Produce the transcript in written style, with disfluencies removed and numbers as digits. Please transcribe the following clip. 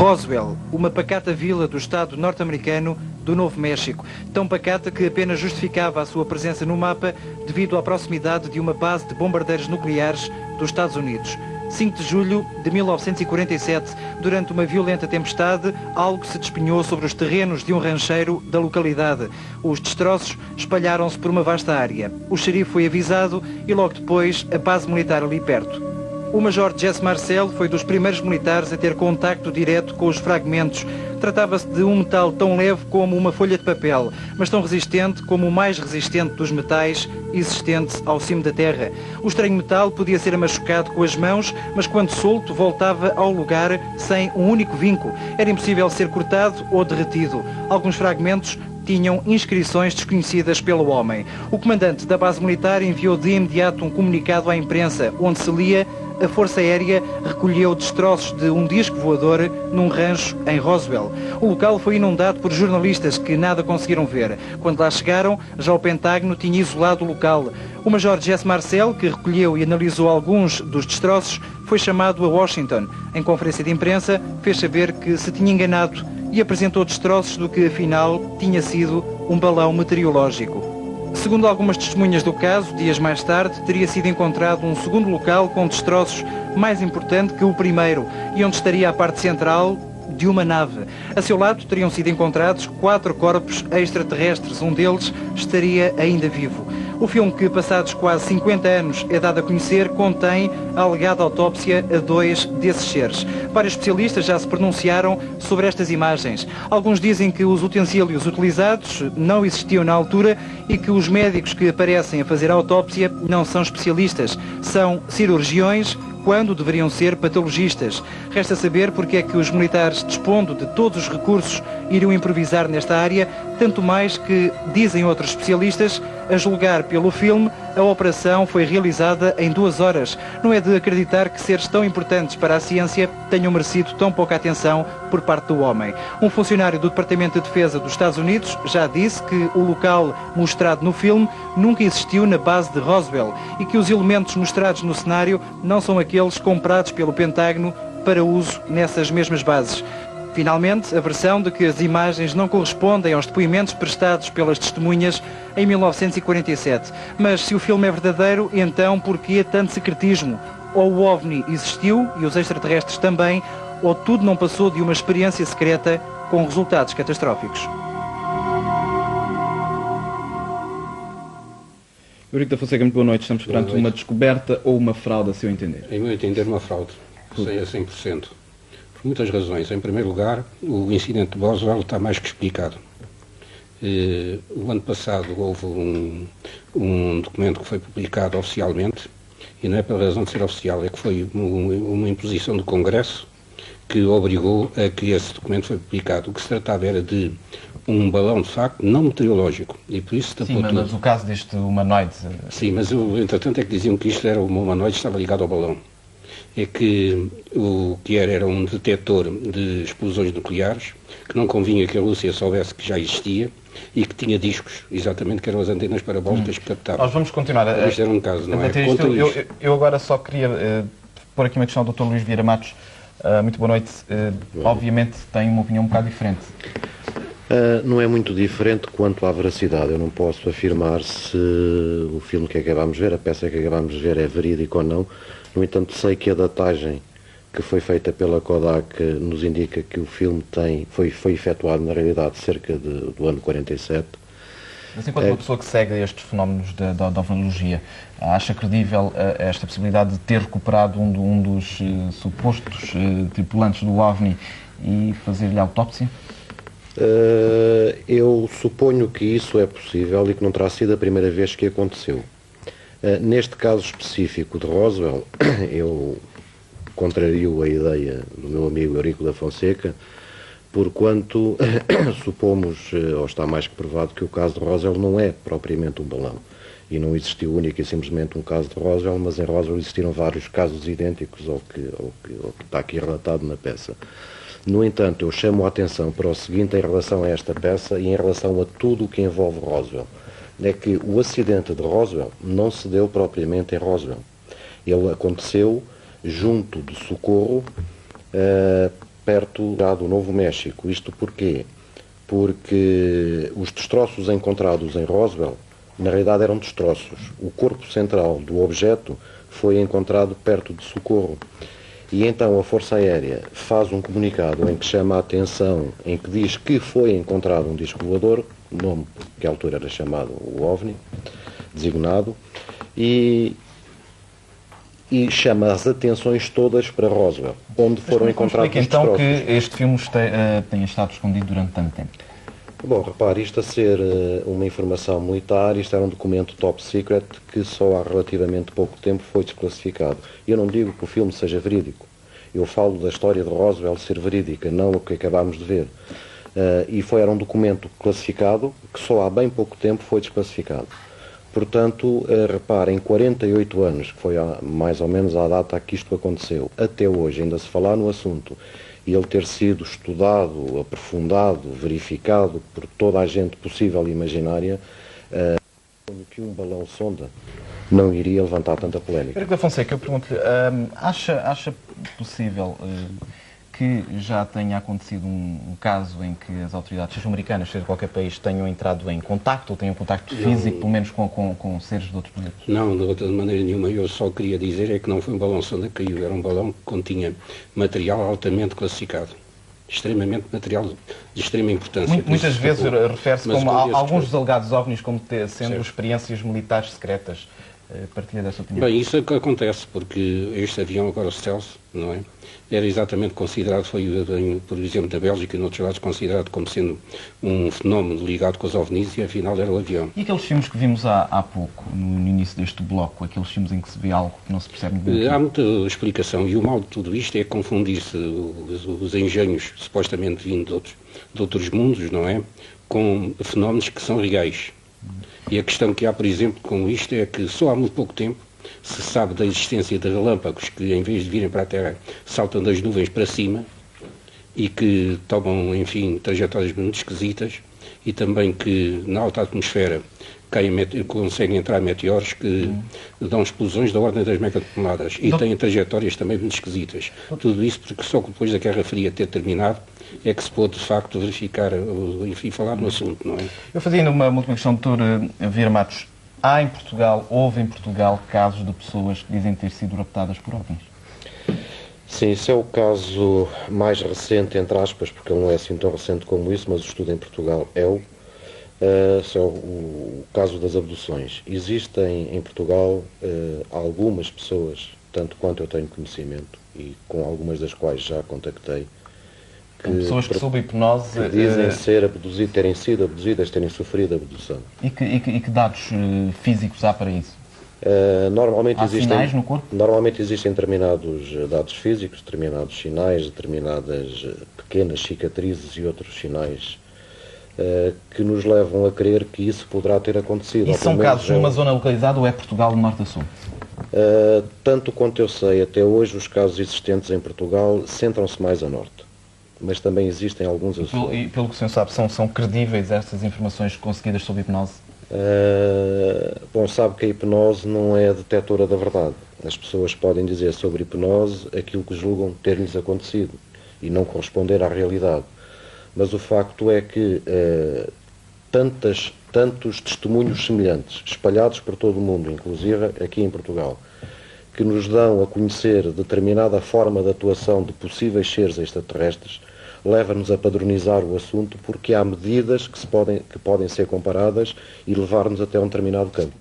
Roswell, uma pacata vila do estado norte-americano do Novo México, tão pacata que apenas justificava a sua presença no mapa devido à proximidade de uma base de bombardeiros nucleares dos Estados Unidos. 5 de julho de 1947, durante uma violenta tempestade, algo se despenhou sobre os terrenos de um rancheiro da localidade. Os destroços espalharam-se por uma vasta área. O xerife foi avisado e logo depois a base militar ali perto. O Major Jesse Marcel foi dos primeiros militares a ter contacto direto com os fragmentos. Tratava-se de um metal tão leve como uma folha de papel, mas tão resistente como o mais resistente dos metais existentes ao cimo da Terra. O estranho metal podia ser machucado com as mãos, mas quando solto voltava ao lugar sem um único vinco. Era impossível ser cortado ou derretido. Alguns fragmentos tinham inscrições desconhecidas pelo homem. O comandante da base militar enviou de imediato um comunicado à imprensa, onde se lia: a Força Aérea recolheu destroços de um disco voador num rancho em Roswell. O local foi inundado por jornalistas que nada conseguiram ver. Quando lá chegaram, já o Pentágono tinha isolado o local. O Major Jesse Marcel, que recolheu e analisou alguns dos destroços, foi chamado a Washington. Em conferência de imprensa, fez saber que se tinha enganado e apresentou destroços do que, afinal, tinha sido um balão meteorológico. Segundo algumas testemunhas do caso, dias mais tarde, teria sido encontrado um segundo local com destroços mais importante que o primeiro e onde estaria a parte central de uma nave. A seu lado teriam sido encontrados 4 corpos extraterrestres, um deles estaria ainda vivo. O filme, que passados quase 50 anos é dado a conhecer, contém a alegada autópsia a 2 desses seres. Vários especialistas já se pronunciaram sobre estas imagens. Alguns dizem que os utensílios utilizados não existiam na altura e que os médicos que aparecem a fazer a autópsia não são especialistas, são cirurgiões, quando deveriam ser patologistas. Resta saber porque é que os militares, dispondo de todos os recursos, iriam improvisar nesta área, tanto mais que, dizem outros especialistas, a julgar pelo filme, a operação foi realizada em 2 horas. Não é de acreditar que seres tão importantes para a ciência tenham merecido tão pouca atenção por parte do homem. Um funcionário do Departamento de Defesa dos Estados Unidos já disse que o local mostrado no filme nunca existiu na base de Roswell e que os elementos mostrados no cenário não são aqueles comprados pelo Pentágono para uso nessas mesmas bases. Finalmente, a versão de que as imagens não correspondem aos depoimentos prestados pelas testemunhas em 1947. Mas se o filme é verdadeiro, então por que tanto secretismo? Ou o OVNI existiu e os extraterrestres também, ou tudo não passou de uma experiência secreta com resultados catastróficos. Eurico da Fonseca, muito boa noite. Estamos perante uma descoberta ou uma fraude, a seu entender? Em meu entender, uma fraude, a 100%. Por muitas razões. Em primeiro lugar, o incidente de Roswell está mais que explicado. O ano passado houve um documento que foi publicado oficialmente, e não é pela razão de ser oficial, é que foi uma imposição do Congresso que obrigou a que esse documento foi publicado. O que se tratava era de um balão, de facto, não meteorológico, e por isso tapou tudo. Sim, mas o caso deste humanoide... Sim, mas entretanto é que diziam que isto era um humanoide, estava ligado ao balão. É que o que era um detector de explosões nucleares, que não convinha que a Rússia soubesse que já existia e que tinha discos, exatamente, que eram as antenas parabólicas que captavam. Nós vamos continuar a... Isto era um caso, não é? Eu agora só queria pôr aqui uma questão ao Dr. Luís Vieira Matos. Muito boa noite. Obviamente tem uma opinião um bocado diferente. Não é muito diferente quanto à veracidade. Eu não posso afirmar se o filme que acabámos de ver, a peça que acabámos de ver, é verídico ou não. No entanto, sei que a datagem que foi feita pela Kodak nos indica que o filme foi efetuado, na realidade, cerca do ano 47. Mas enquanto uma pessoa que segue estes fenómenos da ovnologia, acha credível esta possibilidade de ter recuperado um dos supostos tripulantes do OVNI e fazer-lhe autópsia? Eu suponho que isso é possível e que não terá sido a primeira vez que aconteceu. Neste caso específico de Roswell, eu contrario a ideia do meu amigo Eurico da Fonseca, porquanto supomos, ou está mais que provado, que o caso de Roswell não é propriamente um balão. E não existiu única e simplesmente um caso de Roswell, mas em Roswell existiram vários casos idênticos ao que está aqui relatado na peça. No entanto, eu chamo a atenção para o seguinte em relação a esta peça e em relação a tudo o que envolve Roswell. É que o acidente de Roswell não se deu propriamente em Roswell. Ele aconteceu junto do Socorro, perto já do Novo México. Isto porquê? Porque os destroços encontrados em Roswell, na realidade eram destroços. O corpo central do objeto foi encontrado perto de Socorro. E então a Força Aérea faz um comunicado em que chama a atenção, em que diz que foi encontrado um disco voador, nome que à altura era chamado o OVNI, designado, e chama as atenções todas para Roswell, onde foram encontrados os então destroços. que este filme tenha estado escondido durante tanto tempo? Bom, repare, isto a ser uma informação militar, isto era um documento top secret que só há relativamente pouco tempo foi desclassificado. Eu não digo que o filme seja verídico. Eu falo da história de Roswell ser verídica, não o que acabámos de ver. Era um documento classificado que só há bem pouco tempo foi desclassificado. Portanto, reparem, 48 anos, que foi mais ou menos a data que isto aconteceu, até hoje ainda se falar no assunto, e ele ter sido estudado, aprofundado, verificado por toda a gente possível e imaginária, que um balão sonda não iria levantar tanta polémica. Eurico da Fonseca, eu pergunto-lhe, acha possível que já tenha acontecido um caso em que as autoridades, seja americanas, seja de qualquer país, tenham entrado em contacto, ou tenham contacto físico, pelo menos com seres de outros planetas? Não, de outra maneira nenhuma. Eu só queria dizer é que não foi um balão sonda que caiu, era um balão que continha material altamente classificado. Extremamente material de extrema importância. Muitas vezes refere-se como alguns dos destroços. alegados OVNIs como sendo Certo. experiências militares secretas. Partilha dessa opinião? Bem, isso é que acontece, porque este avião, agora o Stealth, não é? Era exatamente considerado, foi, por exemplo, da Bélgica e em outros lados, considerado como sendo um fenómeno ligado com os OVNIs e afinal era o avião. E aqueles filmes que vimos há pouco, no início deste bloco, aqueles filmes em que se vê algo que não se percebe muito bem? Há muita explicação e o mal de tudo isto é confundir-se os engenhos supostamente vindos de outros mundos, não é? Com fenómenos que são reais. E a questão que há, por exemplo, com isto é que só há muito pouco tempo se sabe da existência de relâmpagos que, em vez de virem para a Terra, saltam das nuvens para cima e que tomam, enfim, trajetórias muito esquisitas, e também que na alta atmosfera conseguem entrar meteoros que dão explosões da ordem das megatoneladas e têm trajetórias também muito esquisitas. Tudo isso porque só depois da Guerra Fria ter terminado é que se pôde, de facto, verificar, enfim, falar no assunto, não é? Eu fazia ainda uma última questão, Dr. Vieira Matos. Houve em Portugal casos de pessoas que dizem ter sido raptadas por OVNIs? Sim, isso é o caso mais recente, entre aspas, porque ele não é assim tão recente como isso, mas o estudo em Portugal é o caso das abduções. Existem em Portugal algumas pessoas, tanto quanto eu tenho conhecimento, e com algumas das quais já contactei, pessoas que sob hipnose que dizem ser abduzidas, terem sido abduzidas, terem sofrido abdução. E que dados físicos há para isso? Normalmente Há sinais no corpo? Normalmente existem determinados dados físicos, determinados sinais, determinadas pequenas cicatrizes e outros sinais que nos levam a crer que isso poderá ter acontecido. E são casos numa zona localizada ou é Portugal de norte a sul? Tanto quanto eu sei, até hoje os casos existentes em Portugal centram-se mais a norte. Mas também existem alguns a sul. E pelo que o senhor sabe, são credíveis estas informações conseguidas sob hipnose? Bom, sabe que a hipnose não é a detetora da verdade. As pessoas podem dizer sobre hipnose aquilo que julgam ter-lhes acontecido e não corresponder à realidade. Mas o facto é que tantos testemunhos semelhantes, espalhados por todo o mundo, inclusive aqui em Portugal, que nos dão a conhecer determinada forma de atuação de possíveis seres extraterrestres, leva-nos a padronizar o assunto porque há medidas que podem ser comparadas e levar-nos até um determinado campo.